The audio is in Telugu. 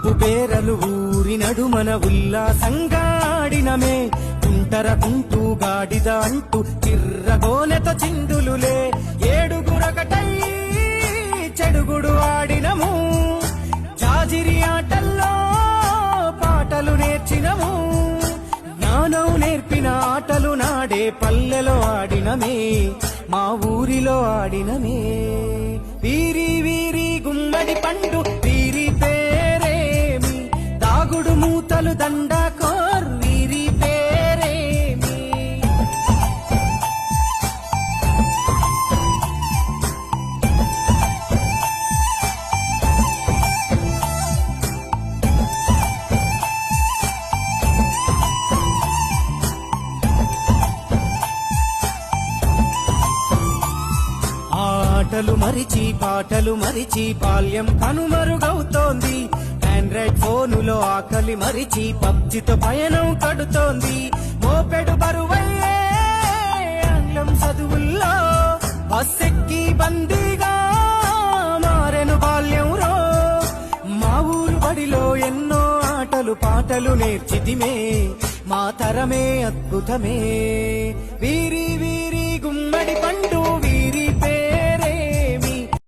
ఉప్పు పేరలు ఊరి నడుమన ఉల్లాసంగా ఆడినమే కుంటూ గాడిద అంటూ చిర్రగోనెత చిందులులే ఏడుగురకటై చెడుగుడు ఆడినము జాజిరి ఆటల్లో పాటలు నేర్చినము జ్ఞానం నేర్పిన ఆటలు నాడే పల్లెలో ఆడినమే మా ఊరిలో ఆడినమే వీరి వీరి గుమ్మడి పండు వీరి పేరేమి దాగుడు మూతలు దండాకోర్ వీరి పేరేమి ఆటలు మరిచి పాటలు మరిచి బాల్యం కనుమరుగవుతోంది ఆండ్రాయిడ్ ఫోనులో ఆకలి మరిచి పబ్జితో పయనం కడుతోంది మోపెడు బరువయ్యే ఆంగ్లం చదువుల్లో బస్సెక్కి బందీగా మారెను బాల్యం రో మా ఊరు బడిలో ఎన్నో ఆటలు పాటలు నేర్చితిమే మా తరమే అద్భుతమే వీరి వీరి గుమ్మడి పండు